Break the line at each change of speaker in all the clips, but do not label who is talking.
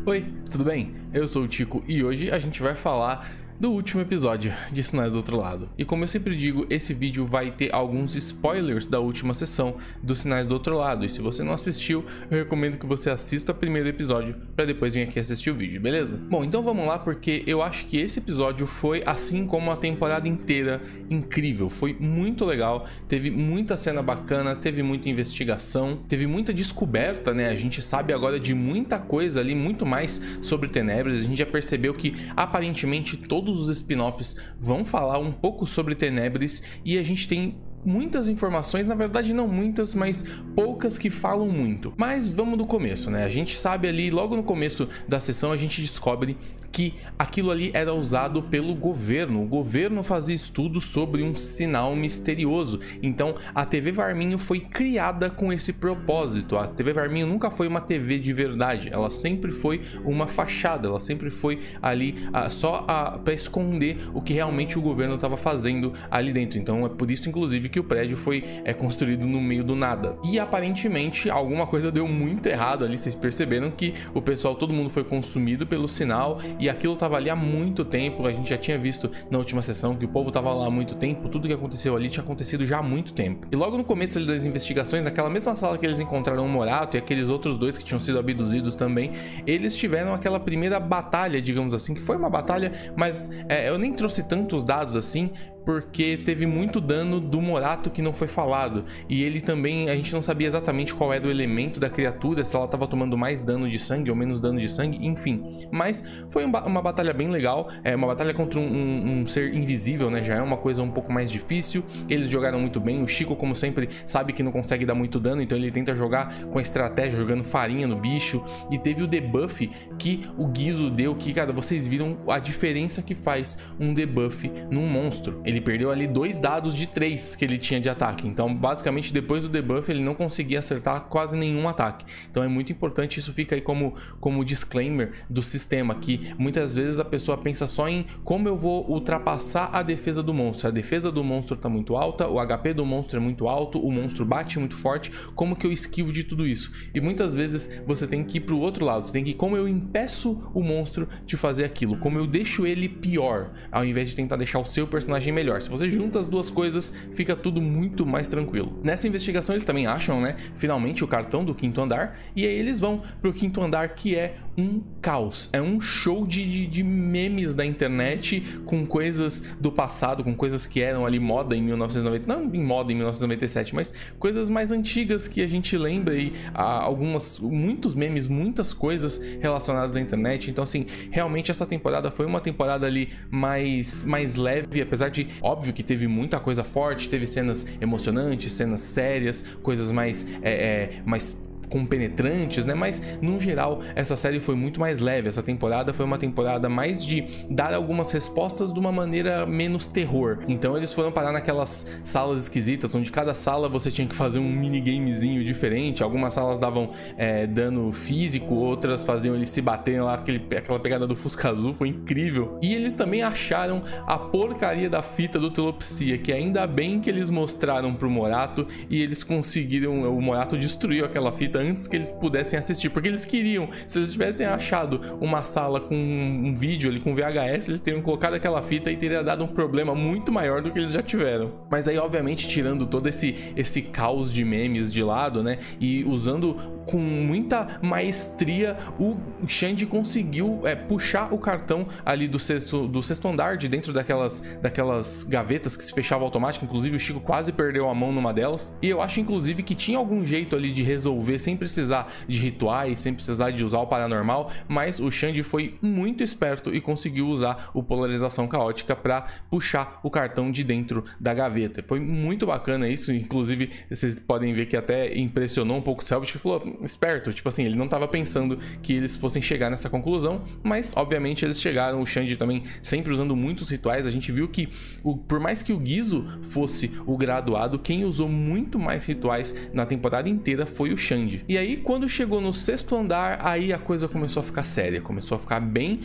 Oi, tudo bem? Eu sou o Tico e hoje a gente vai falar do último episódio de Sinais do Outro Lado. E como eu sempre digo, esse vídeo vai ter alguns spoilers da última sessão dos Sinais do Outro Lado. E se você não assistiu, eu recomendo que você assista o primeiro episódio para depois vir aqui assistir o vídeo, beleza? Bom, então vamos lá, porque eu acho que esse episódio foi, assim como a temporada inteira, incrível. Foi muito legal, teve muita cena bacana, teve muita investigação, teve muita descoberta, né? A gente sabe agora de muita coisa ali, muito mais sobre Tenebres. A gente já percebeu que aparentemente todos os spin-offs vão falar um pouco sobre Tenebres e a gente tem muitas informações, na verdade não muitas, mas poucas que falam muito. Mas vamos do começo, né? A gente sabe ali, logo no começo da sessão, a gente descobre que aquilo ali era usado pelo governo. O governo fazia estudos sobre um sinal misterioso. Então a TV Varminho foi criada com esse propósito. A TV Varminho nunca foi uma TV de verdade, ela sempre foi uma fachada, ela sempre foi ali só para esconder o que realmente o governo estava fazendo ali dentro. Então é por isso, inclusive, que o prédio foi construído no meio do nada. E aparentemente alguma coisa deu muito errado ali. Vocês perceberam que o pessoal, todo mundo foi consumido pelo sinal e aquilo tava ali há muito tempo. A gente já tinha visto na última sessão que o povo tava lá há muito tempo. Tudo que aconteceu ali tinha acontecido já há muito tempo. E logo no começo ali das investigações, naquela mesma sala que eles encontraram o Morato e aqueles outros dois que tinham sido abduzidos também, eles tiveram aquela primeira batalha, digamos assim, que foi uma batalha, mas eu nem trouxe tantos dados assim, porque teve muito dano do Morato que não foi falado. E ele também, a gente não sabia exatamente qual era o elemento da criatura, se ela estava tomando mais dano de sangue ou menos dano de sangue, enfim. Mas foi uma batalha bem legal, uma batalha contra um ser invisível, né? Já é uma coisa um pouco mais difícil. Eles jogaram muito bem, o Chico, como sempre, sabe que não consegue dar muito dano, então ele tenta jogar com a estratégia, jogando farinha no bicho. E teve o debuff que o Guizo deu, que, cara, vocês viram a diferença que faz um debuff num monstro. Ele perdeu ali 2 dados de 3 que ele tinha de ataque. Então, basicamente, depois do debuff, ele não conseguia acertar quase nenhum ataque. Então, é muito importante, isso fica aí como disclaimer do sistema, que muitas vezes a pessoa pensa só em como eu vou ultrapassar a defesa do monstro. A defesa do monstro tá muito alta, o HP do monstro é muito alto, o monstro bate muito forte, como que eu esquivo de tudo isso? E muitas vezes você tem que ir pro outro lado, você tem que ir como eu impeço o monstro de fazer aquilo, como eu deixo ele pior, ao invés de tentar deixar o seu personagem melhor. Se você junta as duas coisas, fica tudo muito mais tranquilo. Nessa investigação eles também acham, né, finalmente o cartão do 5º andar, e aí eles vão pro 5º andar, que é um caos, é um show de memes da internet, com coisas do passado, com coisas que eram ali moda em 1990, não em moda em 1997, mas coisas mais antigas que a gente lembra, e muitos memes, muitas coisas relacionadas à internet. Então, assim, realmente essa temporada foi uma temporada ali mais leve, apesar de, óbvio que teve muita coisa forte, teve cenas emocionantes, cenas sérias, coisas mais compenetrantes, né? Mas no geral essa série foi muito mais leve. Essa temporada foi uma temporada mais de dar algumas respostas de uma maneira menos terror. Então eles foram parar naquelas salas esquisitas, onde cada sala você tinha que fazer um minigamezinho diferente. Algumas salas davam dano físico, outras faziam eles se baterem lá, aquela pegada do Fusca Azul, foi incrível. E eles também acharam a porcaria da fita do Telopsia, que ainda bem que eles mostraram pro Morato e eles conseguiram, o Morato destruiu aquela fita antes que eles pudessem assistir, porque eles queriam, se eles tivessem achado uma sala com um vídeo ali com VHS, eles teriam colocado aquela fita e teria dado um problema muito maior do que eles já tiveram. Mas aí, obviamente, tirando todo esse caos de memes de lado, né, e usando com muita maestria, o Xande conseguiu puxar o cartão ali do sexto andar, de dentro daquelas gavetas que se fechavam automático. Inclusive o Chico quase perdeu a mão numa delas, e eu acho inclusive que tinha algum jeito ali de resolver sem precisar de rituais, sem precisar de usar o paranormal, mas o Xande foi muito esperto e conseguiu usar o polarização caótica para puxar o cartão de dentro da gaveta. Foi muito bacana isso, inclusive vocês podem ver que até impressionou um pouco o Selbit, que falou, esperto, tipo assim, ele não estava pensando que eles fossem chegar nessa conclusão, mas obviamente eles chegaram. O Xande também sempre usando muitos rituais. A gente viu que por mais que o Guizo fosse o graduado, quem usou muito mais rituais na temporada inteira foi o Xande. E aí quando chegou no 6º andar, aí a coisa começou a ficar séria, começou a ficar bem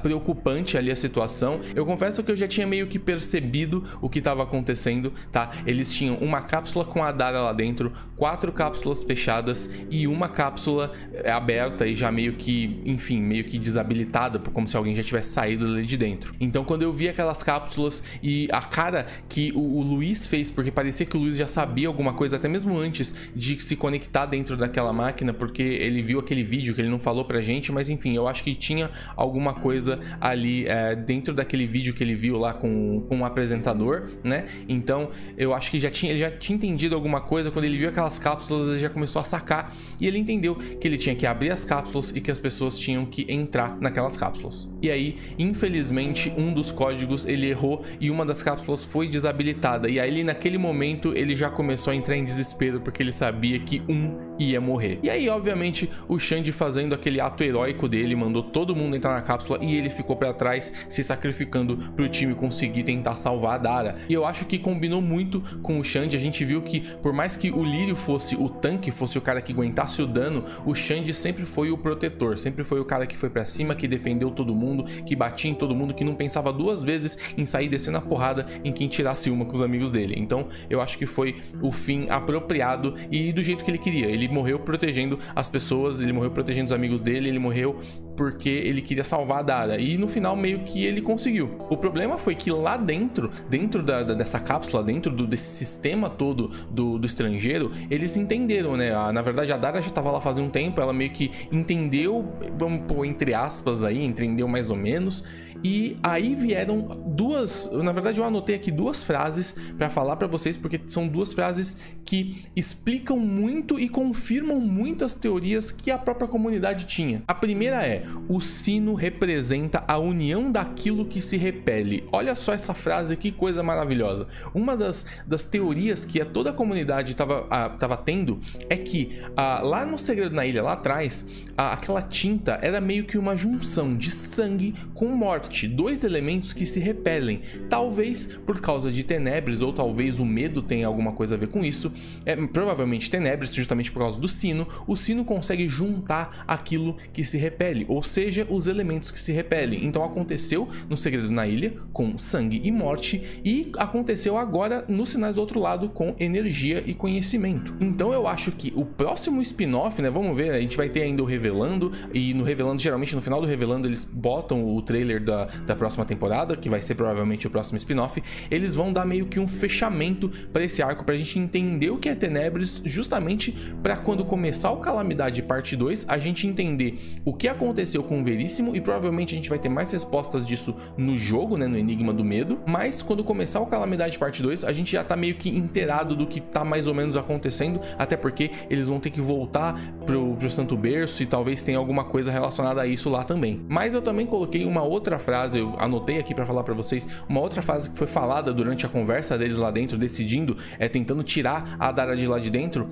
preocupante ali a situação. Eu confesso que eu já tinha meio que percebido o que estava acontecendo, tá? Eles tinham uma cápsula com a Dara lá dentro, 4 cápsulas fechadas e uma cápsula aberta e já meio que, enfim, meio que desabilitada, como se alguém já tivesse saído ali de dentro. Então quando eu vi aquelas cápsulas e a cara que o Luiz fez, porque parecia que o Luiz já sabia alguma coisa até mesmo antes de se conectar dentro daquela máquina, porque ele viu aquele vídeo que ele não falou pra gente, mas enfim, eu acho que tinha alguma coisa ali dentro daquele vídeo que ele viu lá com o apresentador, né? Então eu acho que ele já tinha entendido alguma coisa. Quando ele viu aquelas cápsulas, ele já começou a sacar e ele entendeu que ele tinha que abrir as cápsulas e que as pessoas tinham que entrar naquelas cápsulas. E aí, infelizmente, um dos códigos ele errou e uma das cápsulas foi desabilitada. E aí, naquele momento, ele já começou a entrar em desespero porque ele sabia que ia morrer. E aí, obviamente, o Xande, fazendo aquele ato heróico dele, mandou todo mundo entrar na cápsula e ele ficou pra trás, se sacrificando pro time conseguir tentar salvar a Dara. E eu acho que combinou muito com o Xande. A gente viu que, por mais que o Lírio fosse o tanque, fosse o cara que aguentasse o dano, o Xande sempre foi o protetor, sempre foi o cara que foi pra cima, que defendeu todo mundo, que batia em todo mundo, que não pensava duas vezes em sair descendo a porrada em quem tirasse uma com os amigos dele. Então eu acho que foi o fim apropriado e do jeito que ele queria. Ele morreu protegendo as pessoas, ele morreu protegendo os amigos dele, ele morreu porque ele queria salvar a Dara, e no final meio que ele conseguiu. O problema foi que lá dentro dessa cápsula, dentro desse sistema todo do estrangeiro, eles entenderam, né? Na verdade a Dara já estava lá fazia um tempo, ela meio que entendeu, vamos pôr entre aspas aí, entendeu mais ou menos. E aí vieram duas, na verdade eu anotei aqui duas frases para falar para vocês, porque são duas frases que explicam muito e confirmam muitas teorias que a própria comunidade tinha. A primeira é: o sino representa a união daquilo que se repele. Olha só essa frase, que coisa maravilhosa. Uma das teorias que toda a comunidade tava tendo é que lá no Segredo na Ilha, lá atrás, aquela tinta era meio que uma junção de sangue com morte, dois elementos que se repelem. Talvez por causa de Tenebris, ou talvez o medo tenha alguma coisa a ver com isso. Provavelmente Tenebris, justamente por causa do sino. O sino consegue juntar aquilo que se repele, ou seja, os elementos que se repelem. Então aconteceu no Segredo na Ilha com sangue e morte, e aconteceu agora nos Sinais do Outro Lado com energia e conhecimento. Então eu acho que o próximo spin-off, né, vamos ver, a gente vai ter ainda o Revelando, e no Revelando, geralmente no final do Revelando eles botam o trailer da próxima temporada, que vai ser provavelmente o próximo spin-off. Eles vão dar meio que um fechamento para esse arco, pra gente entender o que é Tenebris, justamente para quando começar o Calamidade parte 2, a gente entender o que aconteceu com o Veríssimo, e provavelmente a gente vai ter mais respostas disso no jogo, né, no Enigma do Medo. Mas quando começar o Calamidade parte 2, a gente já tá meio que inteirado do que tá mais ou menos acontecendo, até porque eles vão ter que voltar pro Santo Berço e talvez tenha alguma coisa relacionada a isso lá também. Mas eu também coloquei uma outra frase, eu anotei aqui para falar para vocês, uma outra frase que foi falada durante a conversa deles lá dentro, decidindo, tentando tirar a Dara de lá de dentro,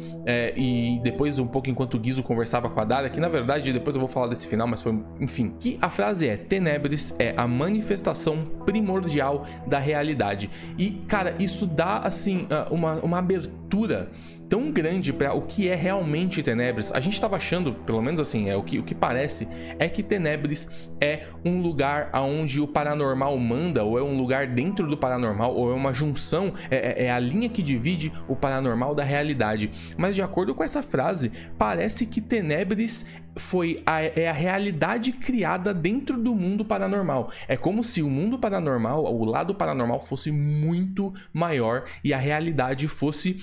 e depois um pouco enquanto o Guizo conversava com a Dara, que na verdade depois eu vou falar desse final, mas foi, enfim, que a frase é: Tenebris é a manifestação primordial da realidade. E cara, isso dá assim uma abertura tão grande para o que é realmente Tenebris. A gente tava achando, pelo menos assim, o que parece é que Tenebris é um lugar onde o paranormal manda, ou é um lugar dentro do paranormal, ou é uma junção, é a linha que divide o paranormal da realidade. Mas de acordo com essa frase, parece que Tenebris é a realidade criada dentro do mundo paranormal. É como se o mundo paranormal, o lado paranormal, fosse muito maior e a realidade fosse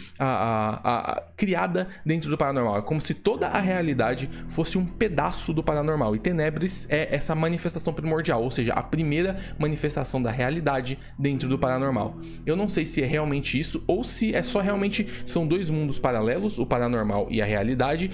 criada dentro do paranormal. É como se toda a realidade fosse um pedaço do paranormal, e Tenebris é essa manifestação primordial, ou seja, a primeira manifestação da realidade dentro do paranormal. Eu não sei se é realmente isso, ou se é só realmente são dois mundos paralelos, o paranormal e a realidade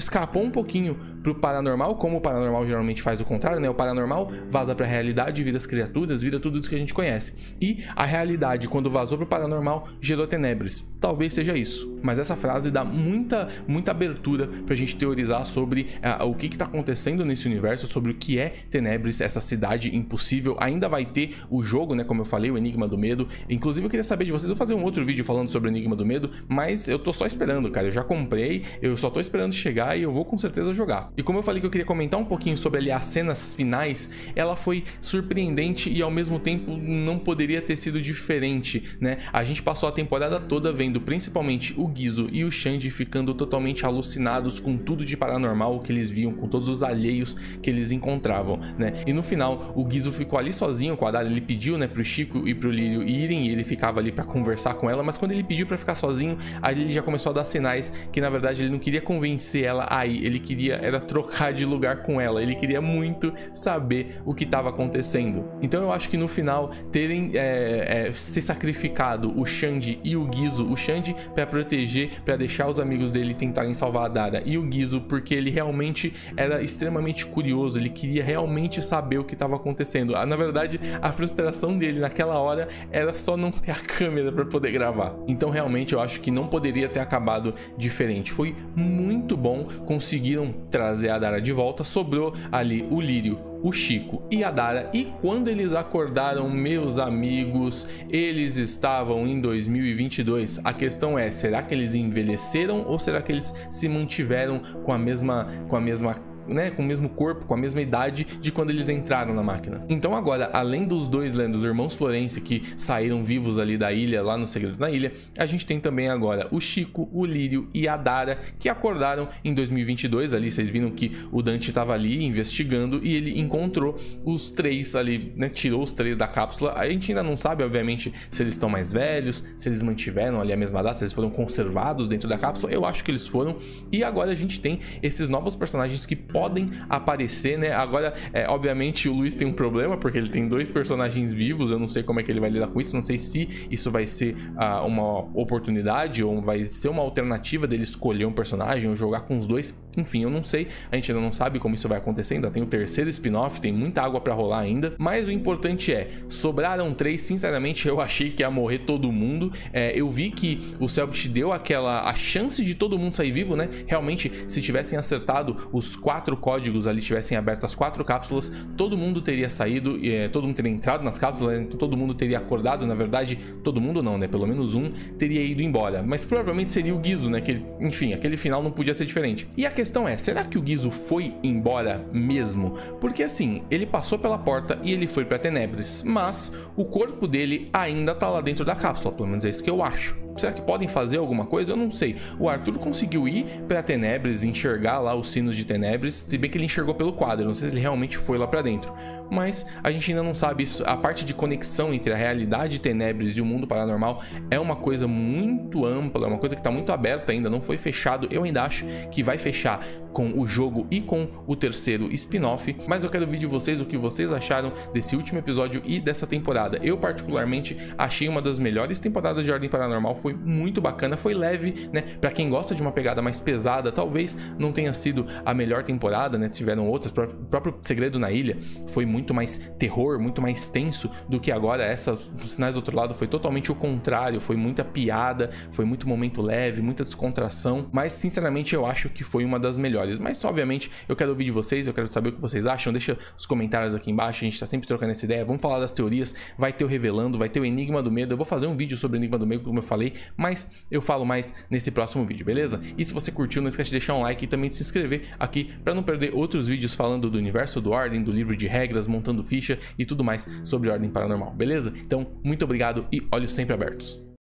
escapou um pouquinho pro paranormal, como o paranormal geralmente faz o contrário, né? O paranormal vaza pra realidade, vira as criaturas, vira tudo isso que a gente conhece. E a realidade, quando vazou pro paranormal, gerou Tenebris. Talvez seja isso. Mas essa frase dá muita abertura pra gente teorizar sobre o que tá acontecendo nesse universo, sobre o que é Tenebris, essa cidade impossível. Ainda vai ter o jogo, né? Como eu falei, o Enigma do Medo. Inclusive eu queria saber de vocês, eu vou fazer um outro vídeo falando sobre o Enigma do Medo, mas eu tô só esperando, cara. Eu já comprei, eu só tô esperando chegar e eu vou com certeza jogar. E como eu falei que eu queria comentar um pouquinho sobre ali as cenas finais, ela foi surpreendente e ao mesmo tempo não poderia ter sido diferente, né? A gente passou a temporada toda vendo principalmente Dante, o Gizzo e o Xande ficando totalmente alucinados com tudo de paranormal que eles viam, com todos os alheios que eles encontravam, né? E no final, o Gizzo ficou ali sozinho com a Adara. Ele pediu, né, pro Chico e pro Lírio irem, e ele ficava ali pra conversar com ela, mas quando ele pediu pra ficar sozinho, aí ele já começou a dar sinais que, na verdade, ele não queria convencer ela aí, ele queria era trocar de lugar com ela, ele queria muito saber o que estava acontecendo. Então eu acho que no final, terem se sacrificado o Xande e o Gizzo, o Xande pra proteger, pra deixar os amigos dele tentarem salvar a Adara, e o Gizzo porque ele realmente era extremamente curioso, ele queria realmente saber o que estava acontecendo. Na verdade, a frustração dele naquela hora era só não ter a câmera para poder gravar. Então realmente eu acho que não poderia ter acabado diferente. Foi muito bom, conseguiram trazer a Adara de volta, sobrou ali o Lírio, o Chico e a Dara, e quando eles acordaram, meus amigos, eles estavam em 2022. A questão é, será que eles envelheceram ou será que eles se mantiveram com a mesma né, com o mesmo corpo, com a mesma idade de quando eles entraram na máquina? Então agora, além dos dois, né, dos irmãos Florence que saíram vivos ali da ilha, lá no Segredo na Ilha, a gente tem também agora o Chico, o Lírio e a Dara, que acordaram em 2022. Ali vocês viram que o Dante estava ali investigando e ele encontrou os três ali, né, tirou os três da cápsula. A gente ainda não sabe, obviamente, se eles estão mais velhos, se eles mantiveram ali a mesma data, se eles foram conservados dentro da cápsula. Eu acho que eles foram. E agora a gente tem esses novos personagens que podem aparecer, né? Agora, obviamente, o Luiz tem um problema, porque ele tem dois personagens vivos. Eu não sei como é que ele vai lidar com isso, não sei se isso vai ser uma oportunidade ou vai ser uma alternativa dele escolher um personagem ou jogar com os dois. Enfim, eu não sei, a gente ainda não sabe como isso vai acontecer, ainda tem o terceiro spin-off, tem muita água pra rolar ainda, mas o importante é, sobraram três. Sinceramente, eu achei que ia morrer todo mundo. Eu vi que o Cellbit deu a chance de todo mundo sair vivo, né? Realmente, se tivessem acertado os 4 códigos ali, tivessem aberto as 4 cápsulas, todo mundo teria saído, todo mundo teria entrado nas cápsulas, então todo mundo teria acordado. Na verdade, todo mundo não, né? Pelo menos um teria ido embora, mas provavelmente seria o Gizzo, né? Que, enfim, aquele final não podia ser diferente. E a questão é, será que o Gizzo foi embora mesmo? Porque assim, ele passou pela porta e ele foi pra Tenebres, mas o corpo dele ainda tá lá dentro da cápsula, pelo menos é isso que eu acho. Será que podem fazer alguma coisa? Eu não sei. O Arthur conseguiu ir pra Tenebres, enxergar lá os sinos de Tenebres, se bem que ele enxergou pelo quadro, não sei se ele realmente foi lá pra dentro. Mas a gente ainda não sabe isso. A parte de conexão entre a realidade de Tenebres e o mundo paranormal é uma coisa muito ampla, é uma coisa que tá muito aberta ainda, não foi fechado. Eu ainda acho que vai fechar com o jogo e com o terceiro spin-off, mas eu quero ouvir de vocês o que vocês acharam desse último episódio e dessa temporada. Eu particularmente achei uma das melhores temporadas de Ordem Paranormal, foi muito bacana, foi leve, né? Pra quem gosta de uma pegada mais pesada, talvez não tenha sido a melhor temporada, né? Tiveram outras, o próprio Segredo na Ilha foi muito mais terror, muito mais tenso do que agora. Essa, os Sinais do Outro Lado, foi totalmente o contrário, foi muita piada, foi muito momento leve, muita descontração, mas sinceramente eu acho que foi uma das melhores. Mas obviamente eu quero ouvir de vocês, eu quero saber o que vocês acham, deixa os comentários aqui embaixo, a gente tá sempre trocando essa ideia, vamos falar das teorias, vai ter o Revelando, vai ter o Enigma do Medo, eu vou fazer um vídeo sobre o Enigma do Medo, como eu falei, mas eu falo mais nesse próximo vídeo, beleza? E se você curtiu, não esquece de deixar um like e também de se inscrever aqui para não perder outros vídeos falando do universo do Ordem, do livro de regras, montando ficha e tudo mais sobre Ordem Paranormal, beleza? Então, muito obrigado e olhos sempre abertos.